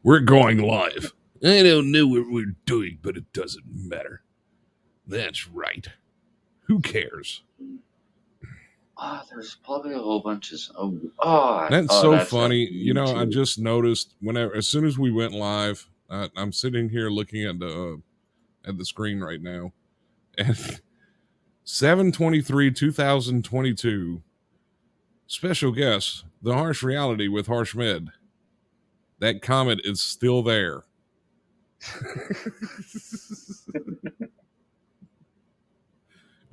We're going live. I don't know what we're doing, but it doesn't matter. That's right. Who cares? There's probably a whole bunch of. That's so that's funny. like You know, I YouTube. just noticed as soon as we went live, I'm sitting here looking at the screen right now, and 7/23/2022. Special guest, the Harsh Reality with Harsh Med. That comment is still there.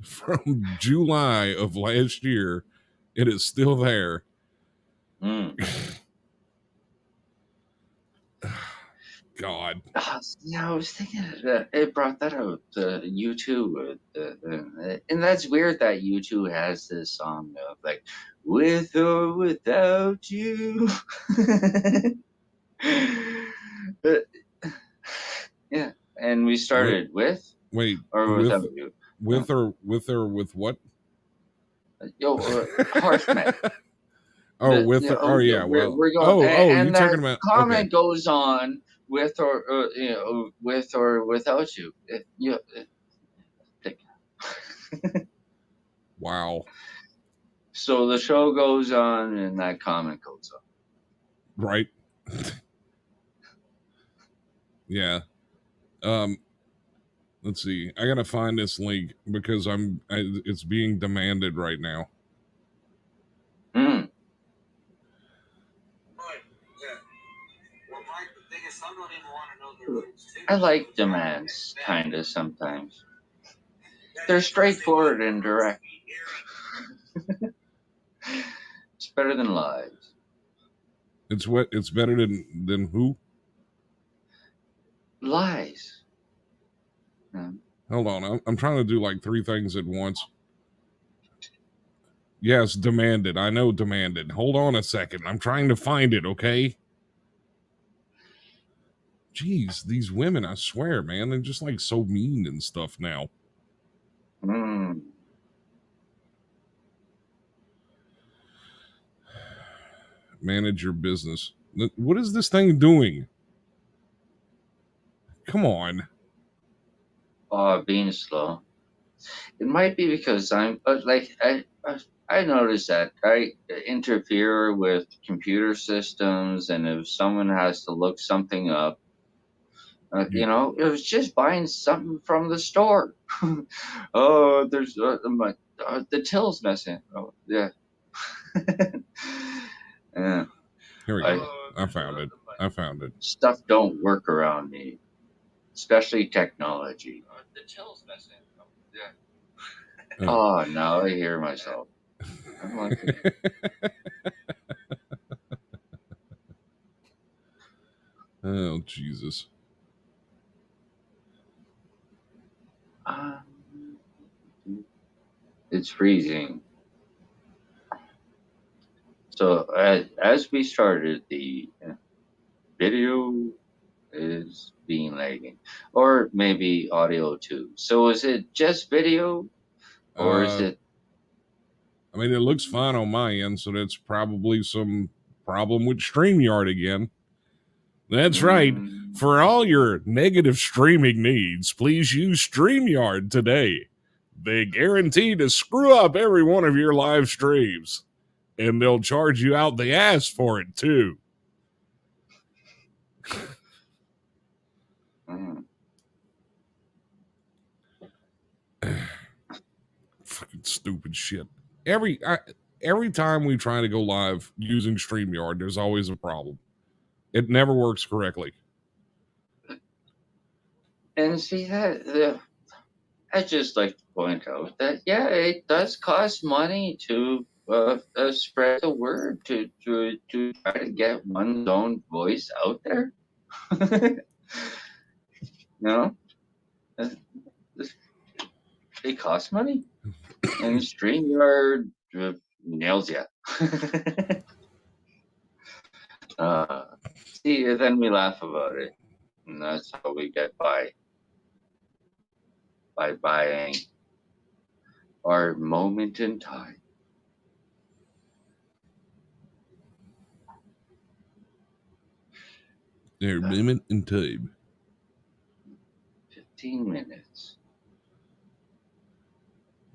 From July of last year, it is still there. God. Yeah, I was thinking it brought that up. U2, and that's weird that U2 has this song of like "With or Without You." But, yeah, and we started with without you. With or with what? Harsh Med. We're going. And you that talking about comment goes on with or with or without you. Wow. So the show goes on, and that comment goes on. Right. Yeah. Let's see. I gotta find this link because it's being demanded right now. I like demands, kind of, sometimes. They're straightforward and direct. It's better than lies. It's better than who? Lies. Hold on. I'm trying to do like three things at once. Yes, demanded. I know demanded. Hold on a second. I'm trying to find it, okay? Jeez, these women, I swear, man, they're just like so mean and stuff now. Manage your business. What is this thing doing? Come on. Being slow. It might be because I'm I notice that I interfere with computer systems, and if someone has to look something up, it was just buying something from the store. There's the till's missing. Oh, yeah. Yeah. Here we go. I found it. Stuff don't work around me, especially technology. The till's missing. Oh, yeah. Oh, now I hear myself. I'm like oh, Jesus. It's freezing. So as we started, the video is being lagging, or maybe audio too. So is it just video, or is it? I mean, it looks fine on my end, so that's probably some problem with StreamYard again. That's right. For all your negative streaming needs, please use StreamYard today. They guarantee to screw up every one of your live streams, and they'll charge you out the ass for it, too. Fucking stupid shit. Every time we try to go live using StreamYard, there's always a problem. It never works correctly. And see that I just like to point out that it does cost money to spread the word to try to get one's own voice out there. They cost money, and StreamYard nails you. See, then we laugh about it, and that's how we get by buying our moment in time. There, minute and time. 15 minutes.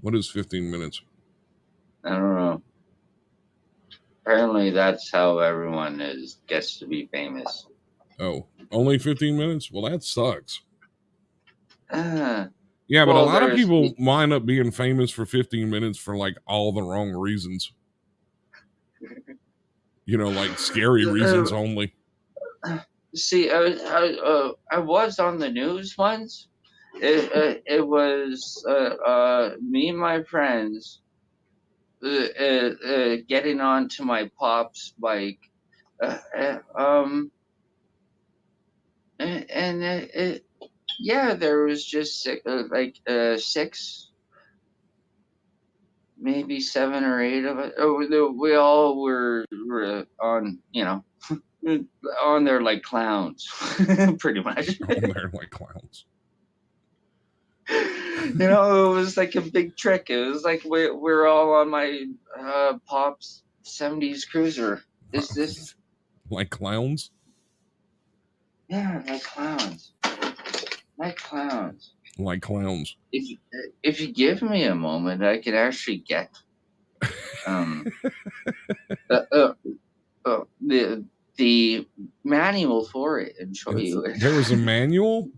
What is 15 minutes? I don't know. Apparently, that's how everyone gets to be famous. Oh, only 15 minutes? Well, that sucks. Uh, Yeah, but a well, lot of there's people wind up being famous for 15 minutes for like all the wrong reasons. You know, like scary reasons only. see, I was on the news once. It was me and my friends getting onto my pop's bike, uh, uh, um, and yeah, there was just six, maybe 7 or 8 of us. Oh, we all were on, on there like clowns, pretty much. On there like clowns. It was like a big trick. It was like we're all on my pop's '70s cruiser. Is this? Like clowns? Yeah, like clowns. Like clowns. Like clowns. If you give me a moment, I could actually get um uh, uh, the manual for it and show you it. There was a manual?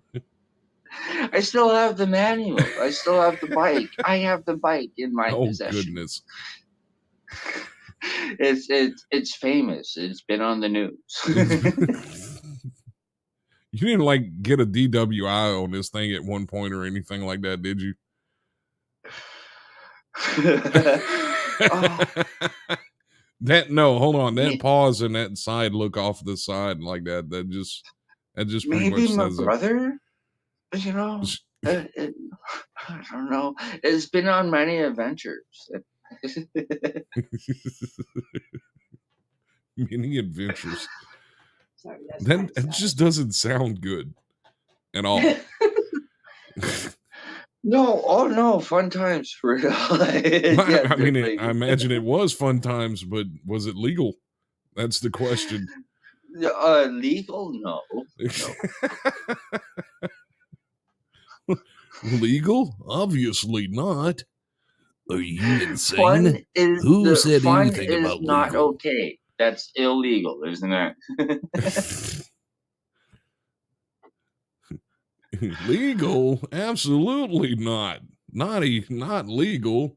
I still have the manual. I still have the bike. I have the bike in my possession. Goodness. It's famous. It's been on the news. You didn't like get a DWI on this thing at one point or anything like that, did you? Hold on. That pause and that side look off the side like that. That just pretty maybe much my says brother. I don't know. It's been on many adventures. Many adventures. Sorry, Then it just doesn't sound good at all. No, fun times for real. I mean, I imagine it was fun times, but was it legal? That's the question. Legal? No. Legal? Obviously not. Are you insane? Fun Who said anything is about not legal? okay. That's illegal, isn't it? Legal? Absolutely not. Not legal.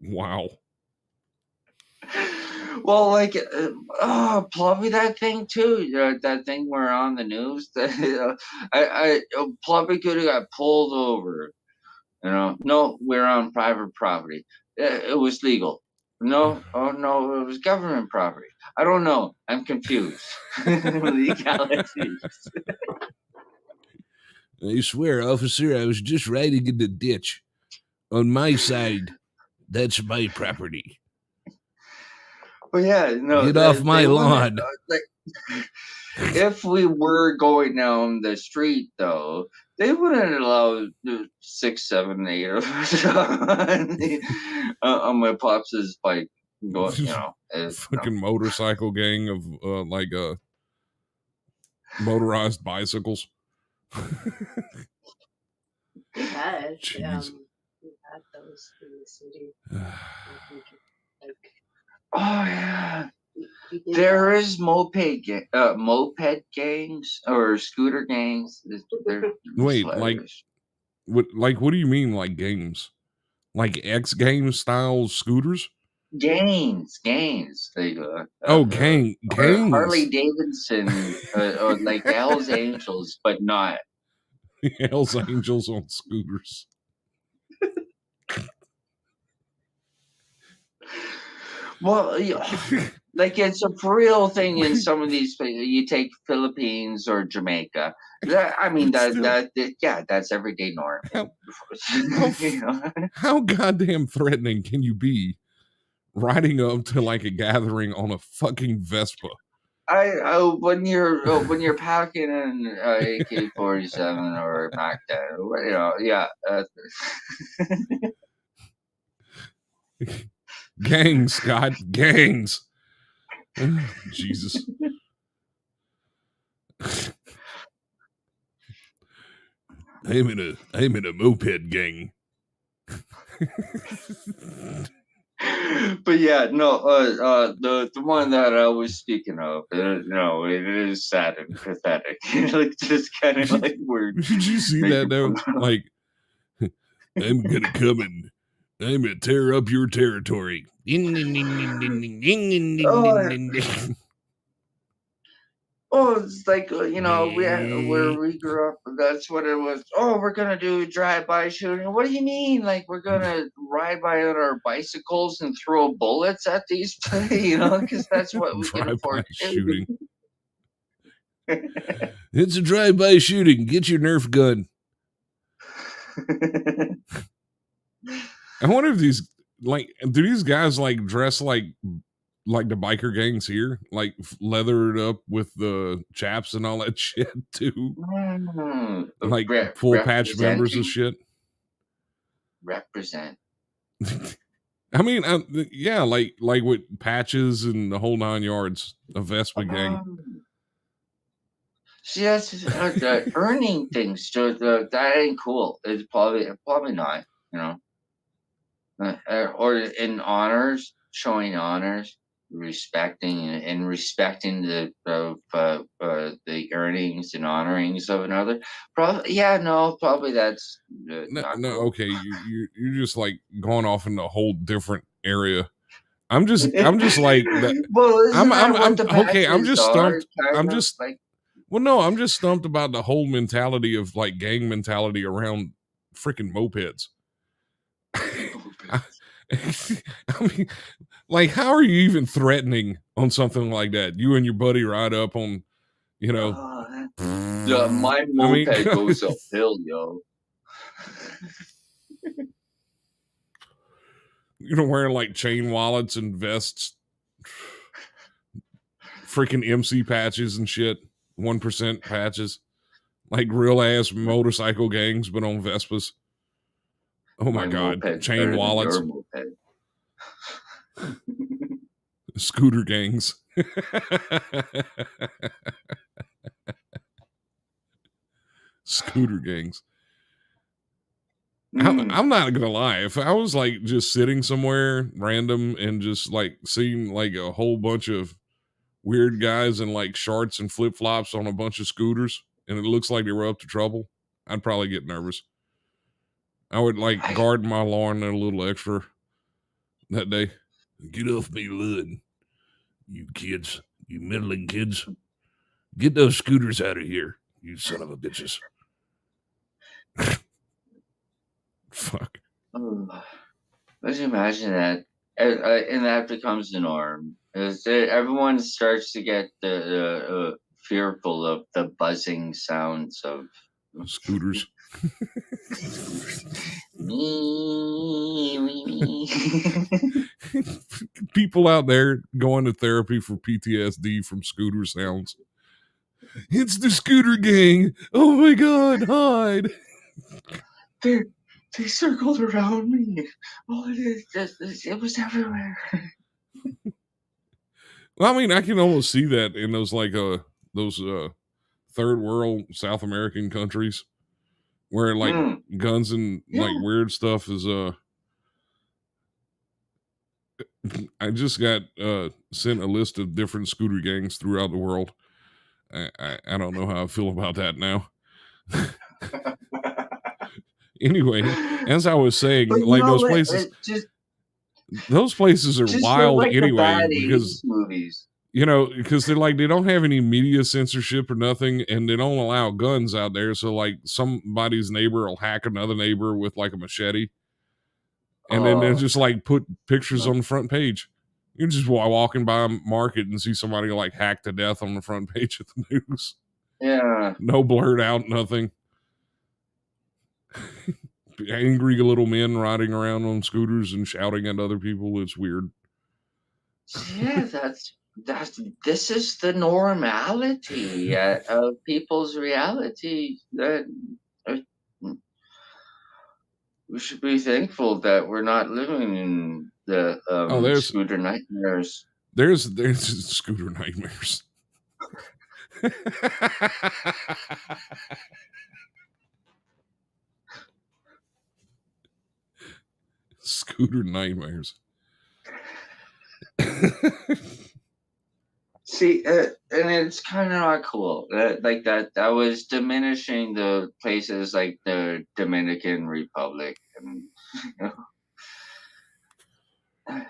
Wow. Well, like, Plumby, that thing too. That thing we're on the news. Plumby could have got pulled over. No, we're on private property. It was legal. No, oh no, it was government property. I don't know. I'm confused. Legalities. I swear, officer, I was just riding in the ditch. On my side, that's my property. Well, yeah, no. Get off my lawn. If we were going down the street, though, they wouldn't allow 6, 7, 8 of us on my pops' bike. Fucking motorcycle gang of motorized bicycles. We had those in the city. Oh yeah. There is moped gangs or scooter gangs. Wait, what do you mean, like games? Like X Games style scooters? Gangs. Gangs. Harley Davidson, or like Hell's Angels, but not. Hell's Angels on scooters. Well, like it's a real thing in some of these places. You take Philippines or Jamaica. That's everyday norm. How goddamn threatening can you be riding up to like a gathering on a fucking Vespa? When you're packing an AK-47 or a Mac 10, yeah. Gangs, Scott, gangs. Jesus. I'm in a moped gang. But yeah, no, the one that I was speaking of, no, it is sad and pathetic. Like just kind of like we're Did you see that making though? fun of. Like, I'm gonna come and I'm gonna tear up your territory. Oh, it's like where we grew up. That's what it was. Oh, we're gonna do drive-by shooting. What do you mean? Like we're gonna ride by on our bicycles and throw bullets at these, because that's what we can afford Drive-by to shooting. do. It's a drive-by shooting. Get your Nerf gun. I wonder if do these guys like dress like the biker gangs here, like leathered up with the chaps and all that shit too, like full patch members of shit. Represent. I mean, yeah, like with patches and the whole 9 yards, a Vespa gang. See, that's the earning things. So that ain't cool. It's probably not. Or in honors, showing honors, respecting and respecting the earnings and honorings of another. Probably that's not No, cool. okay, you're just like going off in a whole different area. I'm just like that. Well, isn't that what I'm the okay. I'm patches just are? stumped. Kind I'm of just like. Well, no, I'm just stumped about the whole mentality of like gang mentality around freaking mopeds. I, I mean, like, how are you even threatening on something like that? You and your buddy ride up on, My I mean, moped goes uphill, yo. wearing like chain wallets and vests, freaking MC patches and shit, 1% patches, like real ass motorcycle gangs, but on Vespas. Oh my My God, moped's chain better than wallets, your moped. scooter gangs. Scooter gangs. I'm not gonna lie. If I was like just sitting somewhere random and just like seeing like a whole bunch of weird guys in like shorts and flip flops on a bunch of scooters, and it looks like they were up to trouble, I'd probably get nervous. I would like guard my lawn a little extra that day. Get off me, lawn, you kids, you meddling kids. Get those scooters out of here, you son of a bitches. Fuck. Let's imagine that, and that becomes the norm. Everyone starts to get fearful of the buzzing sounds of scooters. People out there going to therapy for PTSD from scooter sounds. It's the scooter gang. Oh my God, hide. They circled around me. Oh, it was everywhere. Well, I mean, I can almost see that in those third world South American countries where like guns and like weird stuff is I just got sent a list of different scooter gangs throughout the world. I don't know how I feel about that now. Anyway, as I was saying, like those places are wild like anyway the because movies. Because they're like they don't have any media censorship or nothing, and they don't allow guns out there. So like somebody's neighbor will hack another neighbor with like a machete, and then they'll just like put pictures on the front page. You're just walking by a market and see somebody like hacked to death on the front page of the news. Yeah, no blurred out, nothing. Angry little men riding around on scooters and shouting at other people. It's weird. Yeah, this is the normality of people's reality. That we should be thankful that we're not living in the scooter nightmares. There's scooter nightmares. Scooter nightmares. See, and it's kind of not cool. Like that was diminishing the places like the Dominican Republic, and you know,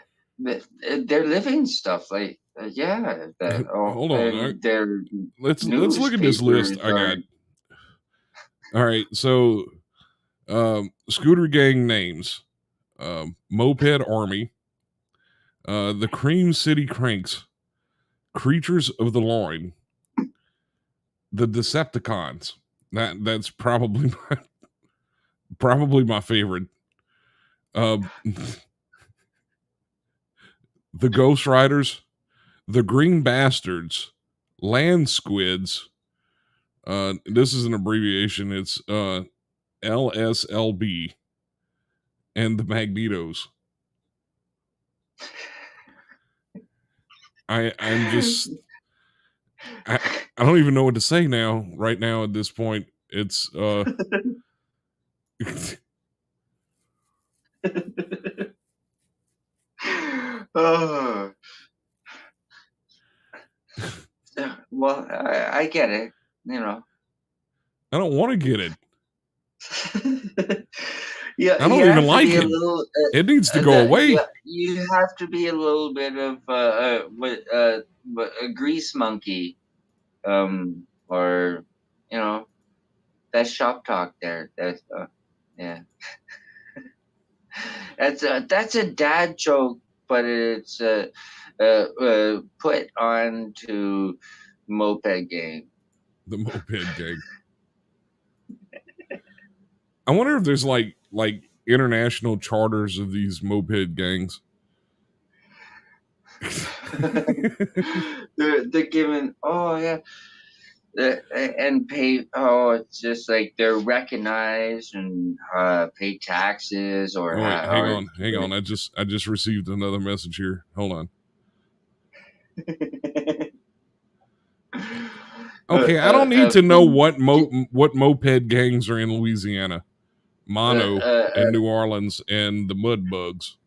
they're living stuff like yeah, Hold on. their Let's look at this list newspapers I are. got. All right, so scooter gang names: Moped Army, the Cream City Cranks, Creatures of the Loin, the Decepticons. That's probably my favorite. The Ghost Riders, the Green Bastards, Land Squids. This is an abbreviation. It's LSLB, and the Magnetos. I'm just I don't even know what to say now. Right now at this point, it's Oh, well, I get it. You know. I don't want to get it. Yeah, I don't you even have to like be a it. little. It needs to go away. Yeah, you have to be a little bit of a grease monkey, or you know, that's shop talk there. That's yeah, that's a dad joke, but it's put onto moped gang. The moped gang. I wonder if there's like international charters of these moped gangs. they're given and pay it's just like they're recognized and pay taxes or Oh wait, hang on. or I just received another message here. Hold on. Okay, I don't need to know what moped gangs are in Louisiana, Mono, and New Orleans, and the Mud Bugs.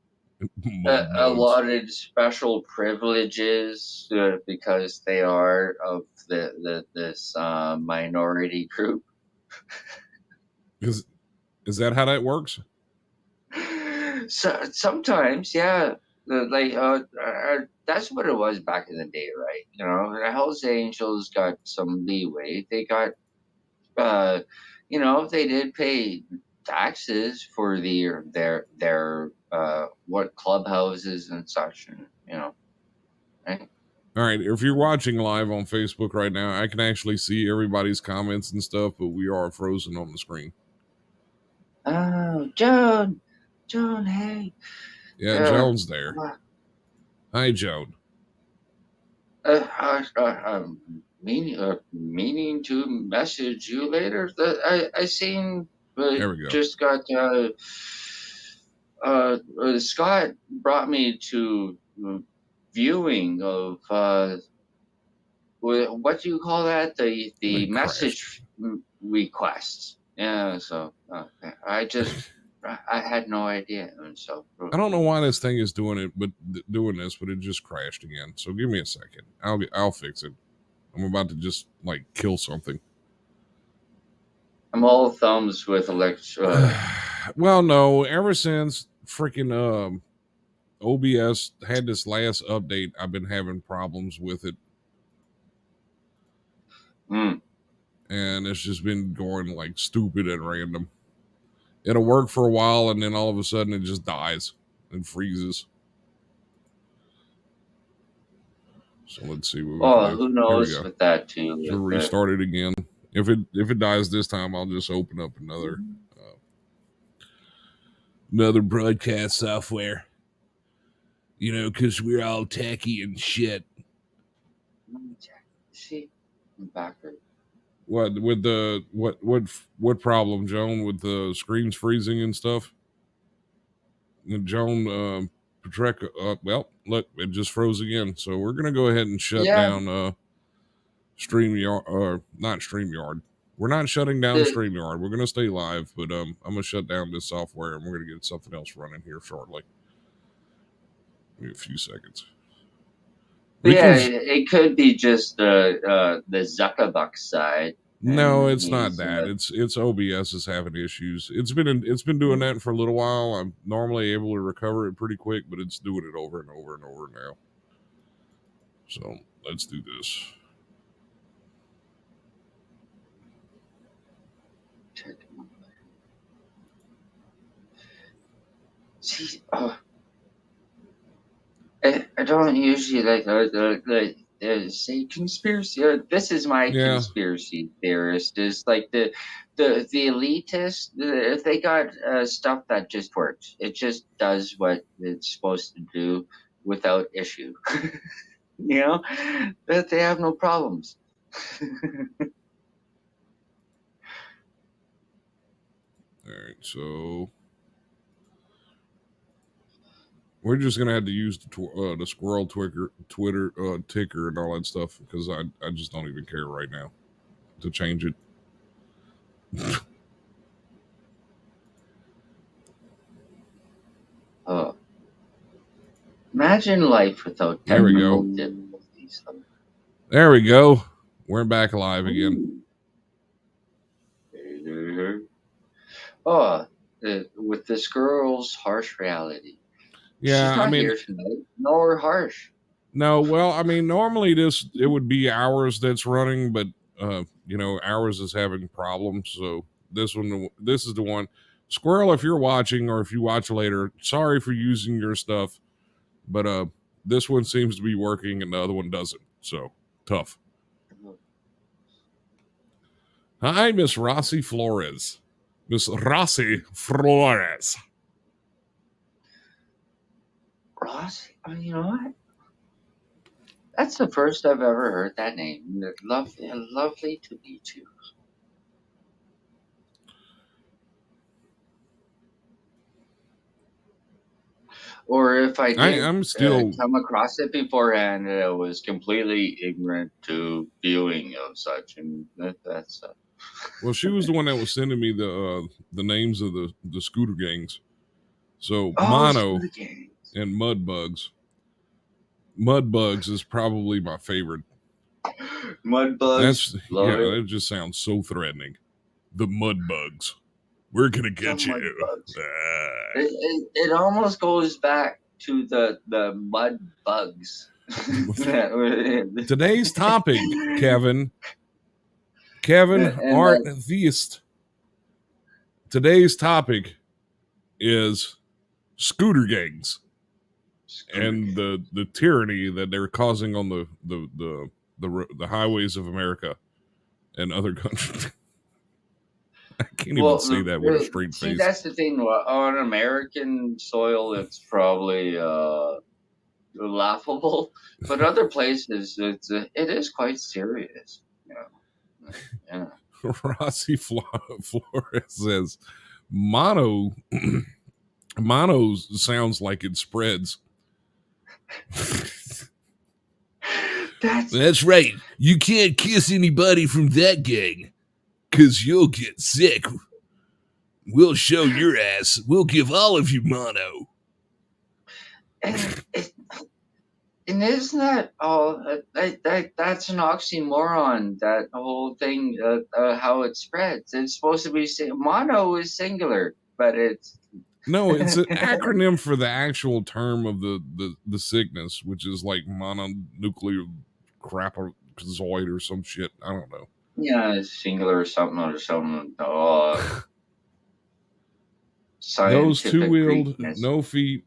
Mud Bugs. allotted special privileges because they are of this minority group. Is that how that works? So sometimes, yeah, that's what it was back in the day, right? You know, the Hells Angels got some leeway. They got, they did pay taxes for their what clubhouses and such, and right? All right, if you're watching live on Facebook right now, I can actually see everybody's comments and stuff, but we are frozen on the screen. Oh, Joan, hey. Yeah, Joan's there. Hi, Joan. I'm meaning to message you later. I seen There we go. just got Scott brought me to viewing of what do you call that, the message requests. Yeah, so I had no idea, and so I don't know why this thing is doing it, but it just crashed again. So give me a second. I'll fix it. I'm about to just like kill something. I'm all thumbs with Well, no. Ever since freaking OBS had this last update, I've been having problems with it, and it's just been going like stupid at random. It'll work for a while, and then all of a sudden it just dies and freezes. So let's see what we can do. Who knows with that too. So restart it again. If it dies this time, I'll just open up another broadcast software. You know, because we're all techie and shit. See, I'm backward. What with the what problem, Joan? With the screens freezing and stuff? Joan Patreka, well, look, it just froze again. So we're gonna go ahead and shut Yeah. down StreamYard, or not StreamYard. We're not shutting down StreamYard. We're gonna stay live, but I'm gonna shut down this software and we're gonna get something else running here shortly. Give me a few seconds. It could be just the Zuckerbuck side. No, it's not that. It's OBS is having issues. It's been doing that for a little while. I'm normally able to recover it pretty quick, but it's doing it over and over and over now. So let's do this. See, I don't usually say conspiracy. This is my conspiracy theorist. Is like the elitists. If they got stuff that just works, it just does what it's supposed to do without issue. You know, that they have no problems. All right, so we're just gonna have to use the squirrel Twitter ticker and all that stuff because I just don't even care right now to change it. Imagine life without technical difficulties. There we go. We're back live again. With this girl's harsh reality. Yeah, she's not here tonight, nor harsh. No, well, I mean, normally it would be Hours that's running, but Hours is having problems. So this is the one. Squirrel, if you're watching or if you watch later, sorry for using your stuff, but this one seems to be working and the other one doesn't. So tough. Hi, Miss Rossi Flores. Miss Rossi Flores. Rossi? You know what? That's the first I've ever heard that name. Lovely to meet you. Or if I did I'm still come across it beforehand, I was completely ignorant to viewing of such, and that's. Well, she was the one that was sending me the names of the scooter gangs. So Mono and Mudbugs. Mudbugs is probably my favorite. Mudbugs. That just sounds so threatening. The Mudbugs. We're gonna get you. It almost goes back to the mud bugs. Today's topic, Kevin Art Theist. Today's topic is scooter gangs and the tyranny that they're causing on the highways of America and other countries. I can't even say that with a straight face. That's the thing. On American soil, it's probably laughable, but other places, it is quite serious. Yeah. Rossi Flores says, Mono sounds like it spreads. That's right. You can't kiss anybody from that gang, because you'll get sick. We'll show your ass. We'll give all of you mono. And isn't that that's an oxymoron, that whole thing, how it spreads? It's supposed to be mono is singular, but it's no, it's an acronym for the actual term of the sickness, which is like mononuclear crapazoid or some shit. I don't know. Yeah, it's singular or something. Those two-wheeled, no feet.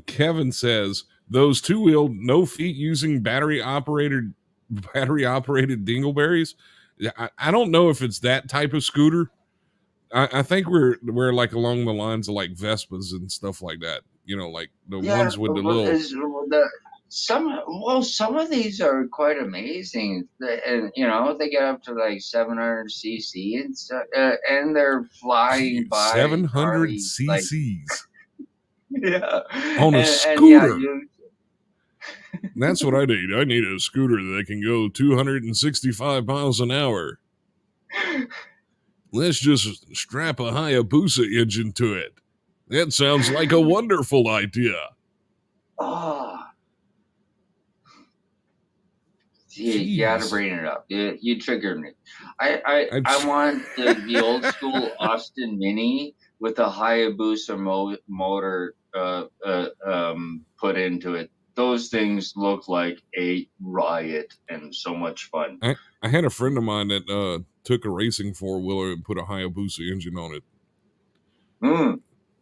Kevin says those two-wheeled, no feet using battery operated dingleberries. I don't know if it's that type of scooter. I think we're like along the lines of like Vespas and stuff like that. Like the ones with the little. Some of these are quite amazing, and they get up to like 700 cc and stuff, and they're flying by 700 cc's. Yeah. On a And yeah, scooter. That's what I need. I need a scooter that can go 265 miles an hour. Let's just strap a Hayabusa engine to it. That sounds like a wonderful idea. Oh, you got to bring it up. You triggered me. I want the old school Austin Mini with a Hayabusa motor put into it. Those things look like a riot and so much fun. I had a friend of mine that took a racing four-wheeler and put a Hayabusa engine on it.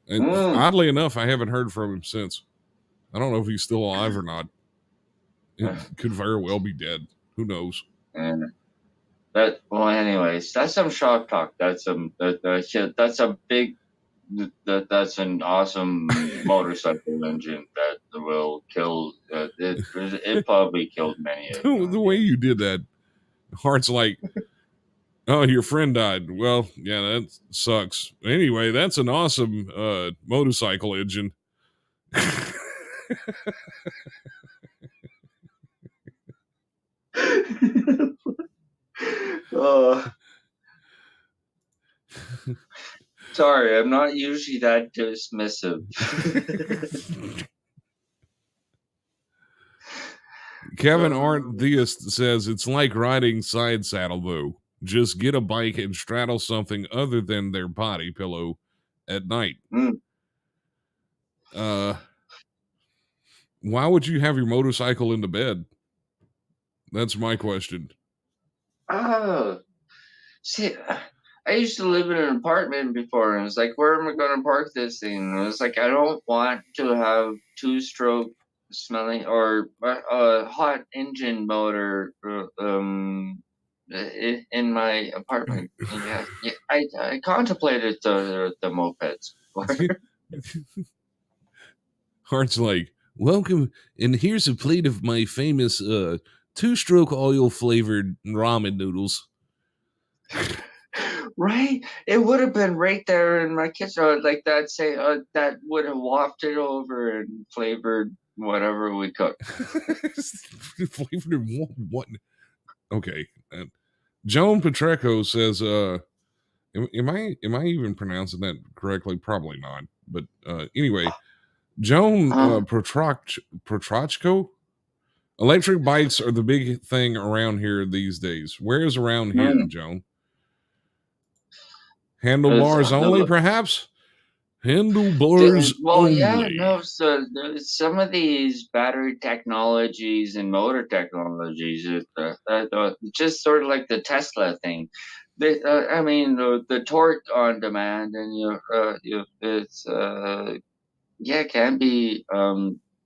And oddly enough, I haven't heard from him since. I don't know if he's still alive or not. It could very well be dead. Who knows? And anyways, that's some shock talk. That's an awesome motorcycle engine that will kill. It probably killed many of them. The way you did that, Hart's like, oh, your friend died. Well, yeah, that sucks. Anyway, that's an awesome motorcycle engine. Sorry, I'm not usually that dismissive. Kevin Arndt Theist says it's like riding side saddle though. Just get a bike and straddle something other than their body pillow at night. Why would you have your motorcycle in the bed? That's my question. Oh, see, I used to live in an apartment before, and it's like, where am I going to park this thing? And it's like, I don't want to have two-stroke smelling or a hot engine motor in my apartment. Yeah, I contemplated the mopeds. Hart's like, welcome, and here's a plate of my famous two-stroke oil-flavored ramen noodles. Right? It would have been right there in my kitchen, like that. Say that would have wafted over and flavored whatever we cooked. Flavored what? Okay. Joan Petreco says, am I even pronouncing that correctly? Probably not. But anyway, Joan Petrachko. Electric bikes are the big thing around here these days. Where is around here, Joan? Handlebars only, perhaps? Handlebars only. Yeah, no. So some of these battery technologies and motor technologies, just sort of like the Tesla thing. I mean, the torque on demand, and it's it can be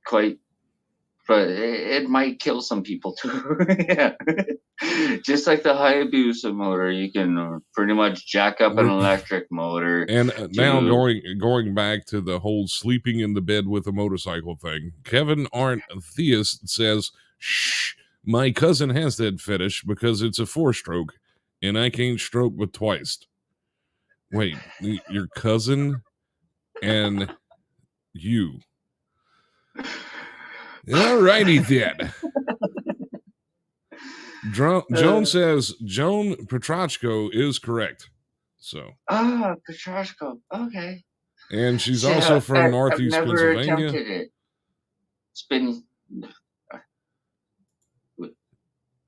quite, but it might kill some people too. Yeah. Just like the Hayabusa motor, you can pretty much jack up an electric motor. And now going back to the whole sleeping in the bed with a motorcycle thing, Kevin Arndt Theist says, shh, my cousin has that fetish because it's a 4-stroke, and I can't stroke but twice. Wait, your cousin and you. Alrighty then. Joan says Joan Petrachko is correct. So. Petrachko. Okay. And she's also from Northeast I've never Pennsylvania. Attempted it. It's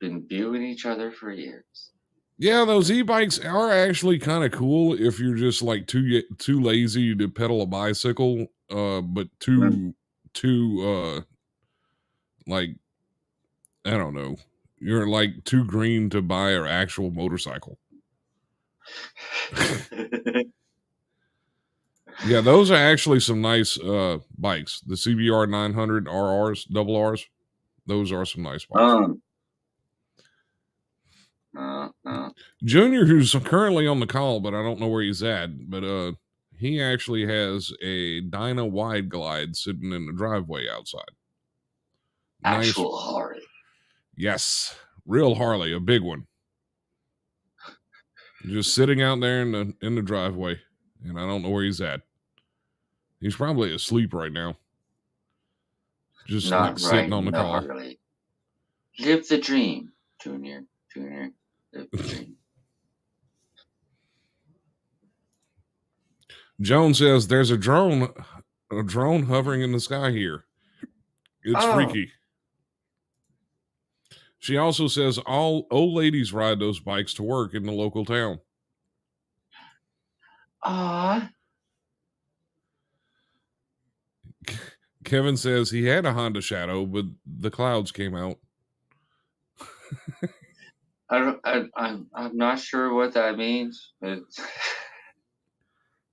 been viewing each other for years. Yeah, those e-bikes are actually kind of cool if you're just like too lazy to pedal a bicycle, but too like, I don't know, you're like too green to buy an actual motorcycle. Yeah, those are actually some nice bikes. The CBR 900 RRs, double Rs, those are some nice bikes. Junior, who's currently on the call, but I don't know where he's at, but he actually has a Dyna Wide Glide sitting in the driveway outside. Actual nice. Harley. Yes, real Harley, a big one. Just sitting out there in the driveway, and I don't know where he's at. He's probably asleep right now. Just like Not sitting right on the in the call. Harley. Live the dream, Junior. Live the dream. Joan says there's a drone hovering in the sky here. It's freaky. She also says all old ladies ride those bikes to work in the local town. Kevin says he had a Honda Shadow, but the clouds came out. I'm not sure what that means. I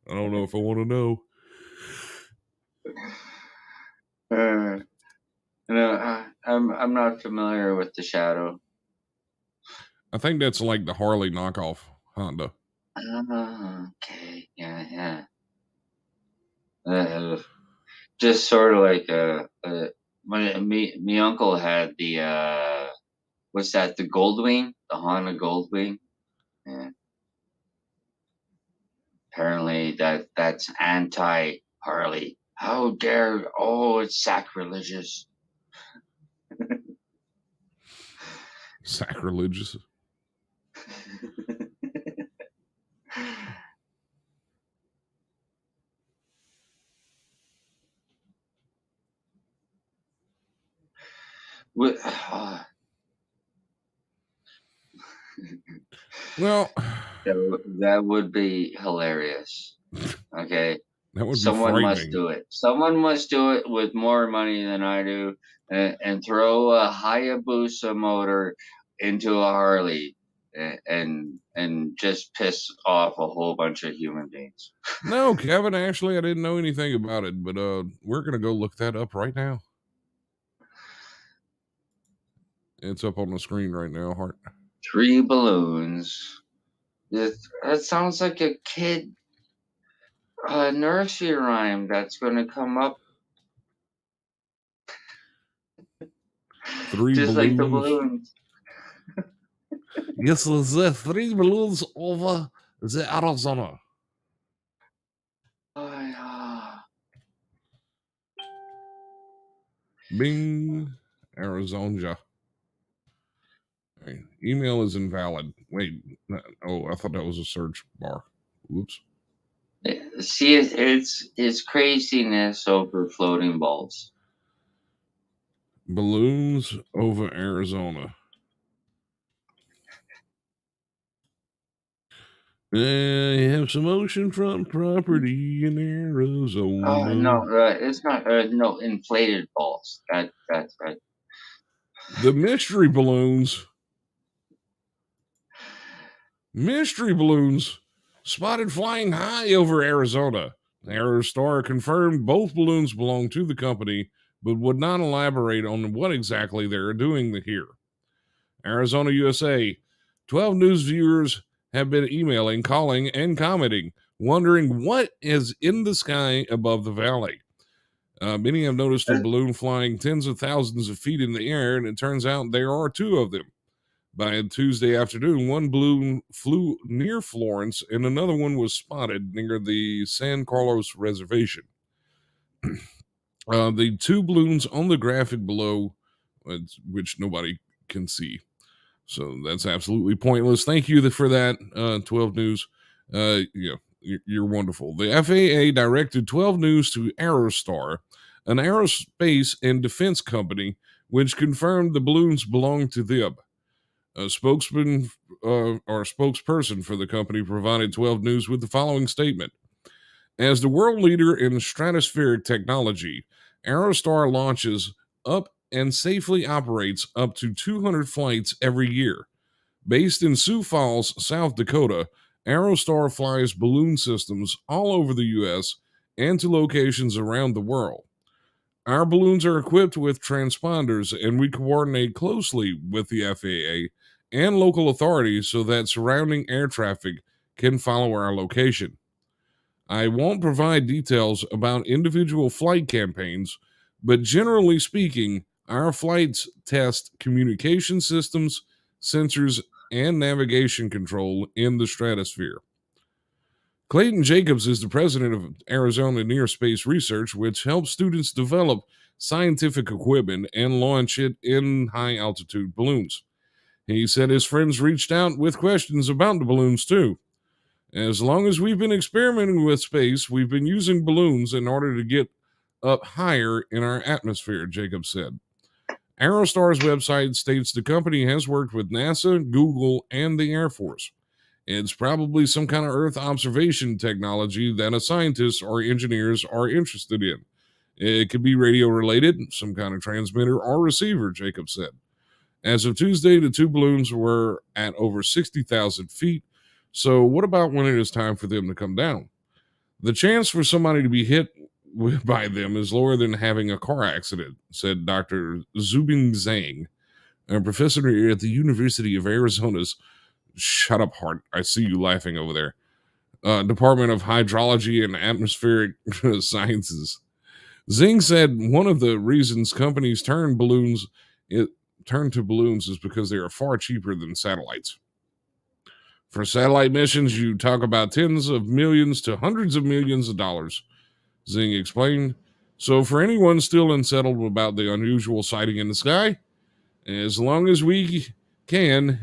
don't know if I want to know. No, I'm not familiar with the Shadow. I think that's like the Harley knockoff Honda. Okay, yeah. Just sort of like my uncle had the what's that? The Goldwing, the Honda Goldwing. Yeah. Apparently that's anti Harley. How dare! Oh, it's sacrilegious. Sacrilegious. Well, that would be hilarious. Okay. That would Someone be must do it. Someone must do it with more money than I do, and throw a Hayabusa motor into a Harley, and just piss off a whole bunch of human beings. No, Kevin, actually, I didn't know anything about it, but we're going to go look that up right now. It's up on the screen right now, Hart. 3 balloons. That sounds like a kid nursery rhyme that's going to come up. 3 just balloons. Like the balloons. Yes, the 3 balloons over the Arizona. Bing, Arizona. Right. Email is invalid. Wait, I thought that was a search bar. Whoops. See, it's craziness over floating balls. Balloons over Arizona. I have some oceanfront property in Arizona. No, it's not. No, inflated balls. That's right. The mystery balloons. Mystery balloons spotted flying high over Arizona. Aerostar confirmed both balloons belong to the company, but would not elaborate on what exactly they're doing here. Arizona USA. 12 news viewers have been emailing, calling, and commenting, wondering what is in the sky above the valley. Many have noticed a balloon flying tens of thousands of feet in the air, and it turns out there are 2 of them. By Tuesday afternoon, one balloon flew near Florence, and another one was spotted near the San Carlos Reservation. The 2 balloons on the graphic below, which nobody can see. So that's absolutely pointless. Thank you for that, 12 News. You're wonderful. The FAA directed 12 News to Aerostar, an aerospace and defense company, which confirmed the balloons belonged to them. A spokesman or spokesperson for the company provided 12 News with the following statement. As the world leader in stratospheric technology, Aerostar launches up and safely operates up to 200 flights every year. Based in Sioux Falls, South Dakota, Aerostar flies balloon systems all over the U.S. and to locations around the world. Our balloons are equipped with transponders, and we coordinate closely with the FAA and local authorities so that surrounding air traffic can follow our location. I won't provide details about individual flight campaigns, but generally speaking, our flights test communication systems, sensors, and navigation control in the stratosphere. Clayton Jacobs is the president of Arizona Near Space Research, which helps students develop scientific equipment and launch it in high altitude balloons. He said his friends reached out with questions about the balloons too. As long as we've been experimenting with space, we've been using balloons in order to get up higher in our atmosphere, Jacobs said. Aerostar's website states the company has worked with NASA, Google, and the Air Force. It's probably some kind of Earth observation technology that a scientist or engineers are interested in. It could be radio related, some kind of transmitter or receiver, Jacob said. As of Tuesday, the two balloons were at over 60,000 feet. So, what about when it is time for them to come down? The chance for somebody to be hit by them is lower than having a car accident, said Dr. Zubin Zhang, a professor at the University of Arizona's Shut Up Hart. I see you laughing over there. Department of Hydrology and Atmospheric Sciences. Zing said one of the reasons companies turn to balloons is because they are far cheaper than satellites. For satellite missions, you talk about tens of millions to hundreds of millions of dollars, Zing explained. So for anyone still unsettled about the unusual sighting in the sky, as long as we can,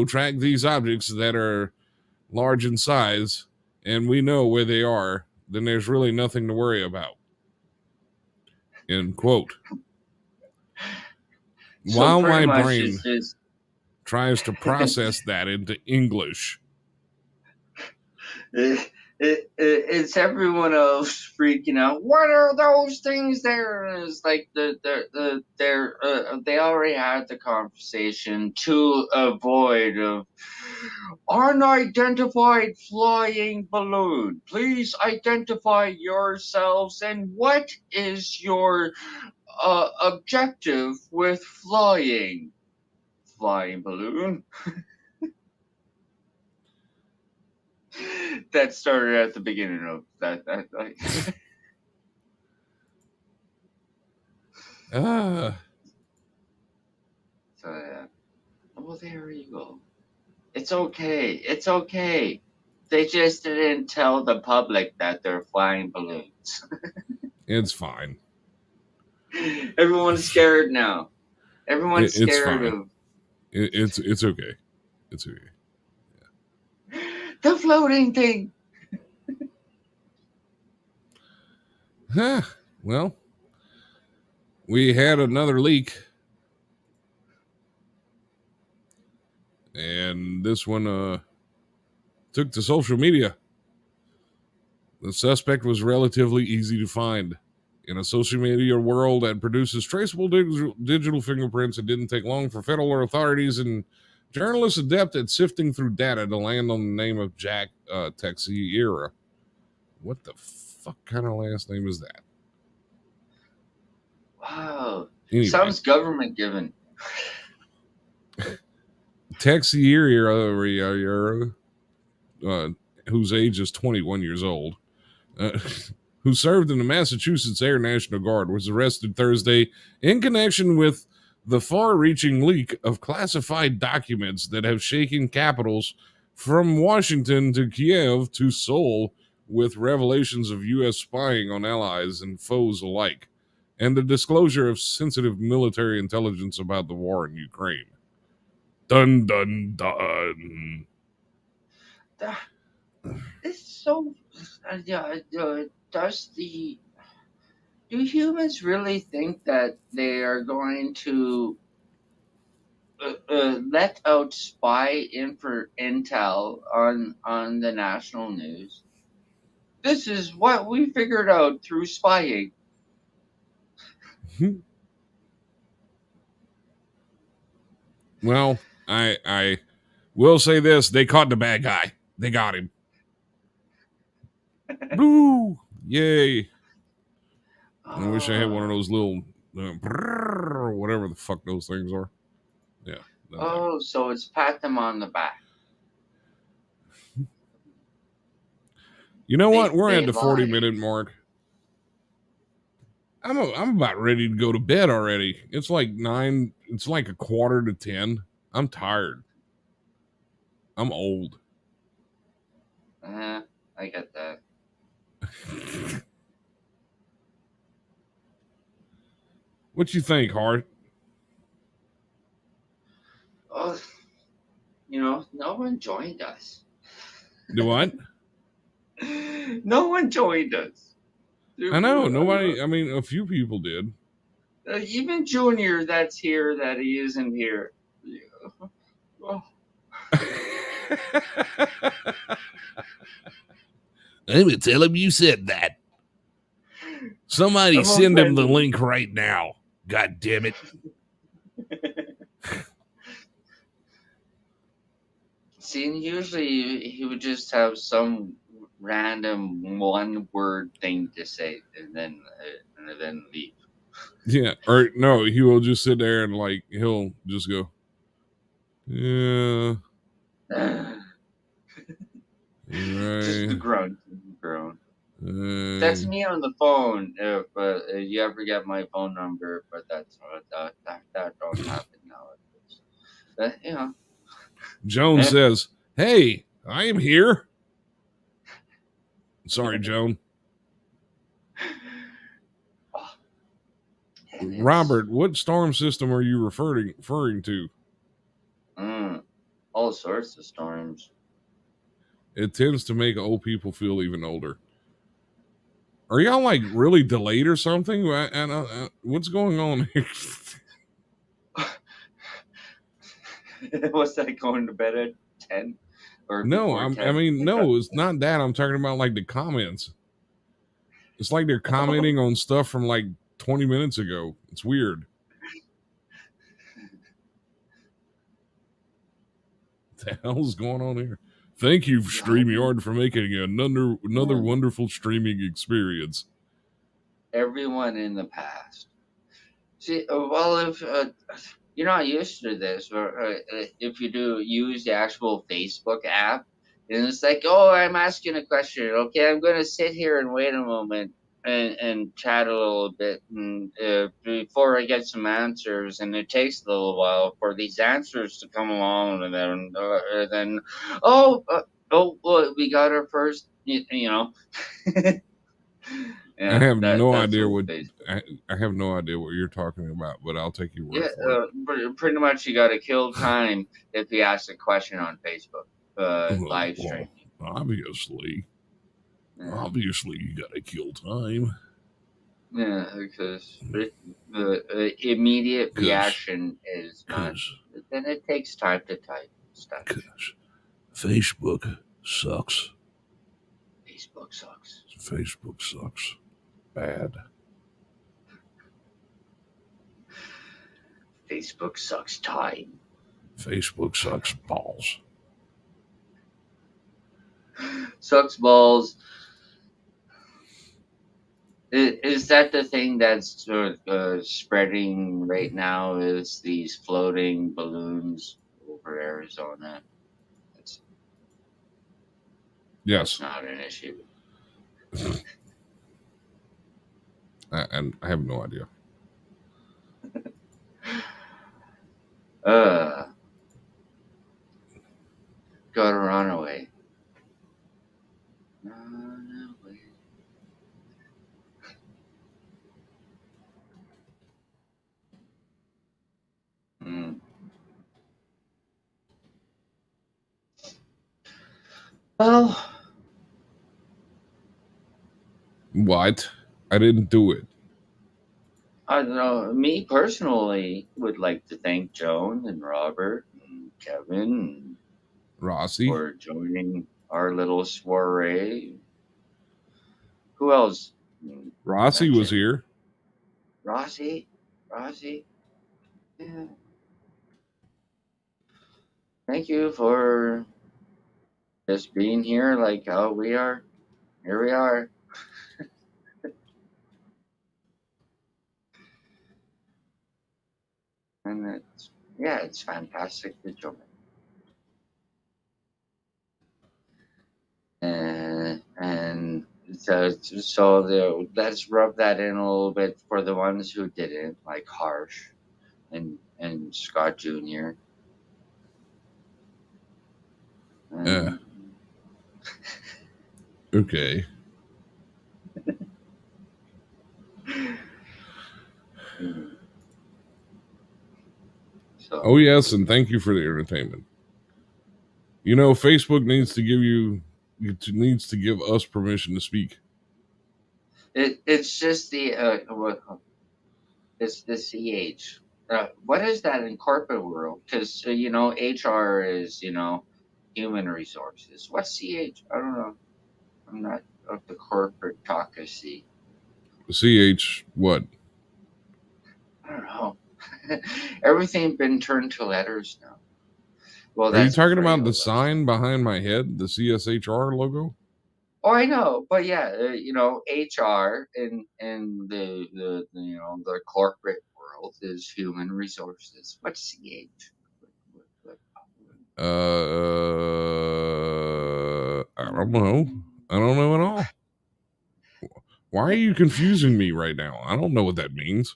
track these objects that are large in size, and we know where they are, then there's really nothing to worry about. End quote. So While pretty my much brain it's just tries to process that into English, it's everyone else freaking out. What are those things there? And it's like they already had the conversation to avoid of unidentified flying balloon. Please identify yourselves and what is your objective with flying balloon. That started at the beginning of that. So yeah. Well, there you go. It's okay. It's okay. They just didn't tell the public that they're flying balloons. it's fine. Everyone's scared now. Everyone's It's scared fine. of It's okay. It's okay. the floating thing. Well, we had another leak, and this one took to social media. The suspect was relatively easy to find. In a social media world that produces traceable digital fingerprints, it didn't take long for federal authorities and journalists adept at sifting through data to land on the name of Jack Teixeira. What the fuck kind of last name is that? Wow. Anyway, Sounds government given. Teixeira, whose age is 21 years old, who served in the Massachusetts Air National Guard, was arrested Thursday in connection with the far-reaching leak of classified documents that have shaken capitals from Washington to Kiev to Seoul, with revelations of U.S. spying on allies and foes alike, and the disclosure of sensitive military intelligence about the war in Ukraine. Dun, dun, dun. It's so. Do humans really think that they are going to let out spy intel on the national news? This is what we figured out through spying. Well, I will say this: they caught the bad guy. They got him. Woo! Yay! I wish I had one of those little or whatever the fuck those things are. Yeah. Oh, so it's pat them on the back. You know what? We're at the lied. 40-minute mark. I'm about ready to go to bed already. It's like 9. It's like a quarter to 10. I'm tired. I'm old. I get that. What you think, Hart? Oh, no one joined us. Do what? No one joined us. I know nobody. I mean, a few people did. Even Junior, that's here, that he isn't here. Oh, I'm gonna tell him you said that. Somebody I'm send him the offended. link right now. God damn it. See, and usually he would just have some random one-word thing to say, and then leave. Yeah, or no, he will just sit there and like he'll just go, yeah, Just right. grunt, groan. That's me on the phone. If you ever get my phone number, but that don't happen nowadays. Joan Eh, says, "Hey, I am here." Sorry, Joan. oh, and it's Robert, what storm system are you referring to? mm, all sorts of storms. It tends to make old people feel even older. Are y'all like really delayed or something? What's going on here? Was that going to bed at 10 or No, before I 10? mean, no, it's not that. I'm talking about like the comments. It's like they're commenting on stuff from like 20 minutes ago. It's weird. What the hell's going on here? Thank you, StreamYard, for making another wonderful streaming experience. Everyone in the past. See, well, if you're not used to this, or if you do use the actual Facebook app, and it's like, oh, I'm asking a question. Okay, I'm going to sit here and wait a moment and chat a little bit, and before I get some answers, and it takes a little while for these answers to come along, and then oh, well, we got our first, I yeah, have no that's idea what what Facebook. I have no idea what you're talking about, but I'll take your word Yeah, for it. pretty much you got to kill time if you ask a question on Facebook, live Well, streaming. obviously, Yeah, obviously, you gotta kill time yeah, because the immediate because reaction is not. because Then it takes time to type stuff. because Facebook sucks. Facebook sucks. Facebook sucks bad. Facebook sucks time. Facebook sucks balls. Sucks balls. Is that the thing that's sort of spreading right now? Is these floating balloons over Arizona? That's Yes, that's not an issue. and I have no idea. Uh, Gotta run away. Run away. Mm. Well, What? I didn't do it. I don't know. Me personally would like to thank Joan and Robert and Kevin Rossi. for joining our little soiree. Who else? Rossi was Mention here. Rossi. Rossi. Yeah. Thank you for just being here, like how we are. Here we are, and it's fantastic to join. And let's rub that in a little bit for the ones who didn't, like Harsh and Scott Jr. Uh, And Okay. So. Oh yes, and thank you for the entertainment. You know, Facebook needs to give us permission to speak. It's just it's the CH. What is that in corporate world? Because HR is human resources. What's CH? I don't know. I'm not of the corporate talkacy. CH what? I don't know. Everything been turned to letters now. Well, Are you that's talking about the Crayola. sign behind my head, the CSHR logo? Oh, I know, but yeah, HR in the corporate world is human resources. What's CH? I don't know. I don't know at all. Why are you confusing me right now? I don't know what that means.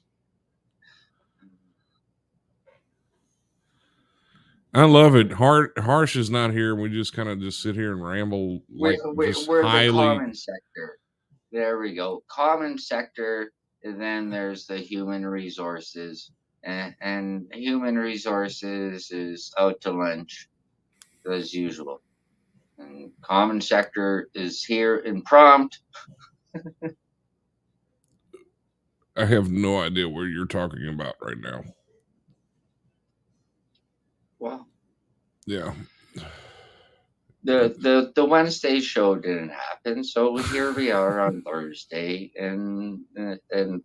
I love it. Harsh is not here. We just kind of just sit here and ramble like just We're the highly. common sector. There we go. Common sector. And then there's the human resources, and human resources is out to lunch as usual. And common sector is here in prompt. I have no idea what you're talking about right now. Well, yeah. The Wednesday show didn't happen, so here we are on Thursday, and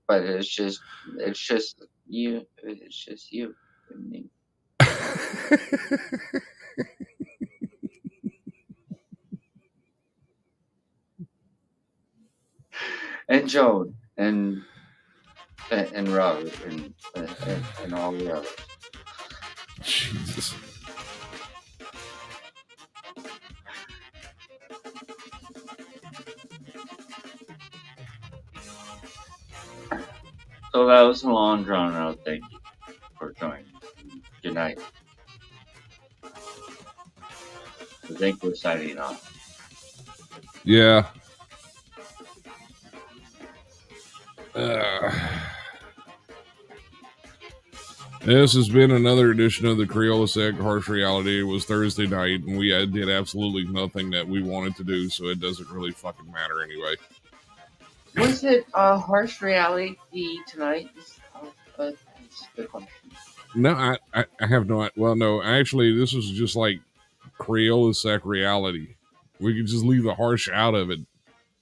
but it's just you and me. And Joan and Robert and all the others. Jesus. So that was a long drawn out. Thank you for joining. Good night. I think we're signing off. Yeah. This has been another edition of the CrayolaSec Harsh Reality. It was Thursday night, and we did absolutely nothing that we wanted to do, so it doesn't really fucking matter anyway. Was it Harsh Reality tonight? That's the question. No, I have no. Well, no, actually, this was just like CrayolaSec Reality. We could just leave the harsh out of it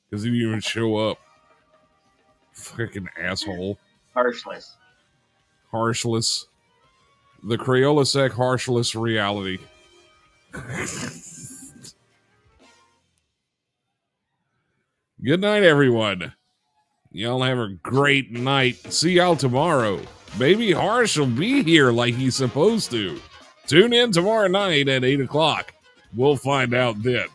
because he didn't even show up. Fucking asshole. Harshless. Harshless. The CrayolaSec Harshless Reality. Good night, everyone. Y'all have a great night. See y'all tomorrow. Maybe Harsh will be here like he's supposed to. Tune in tomorrow night at 8 o'clock. We'll find out then.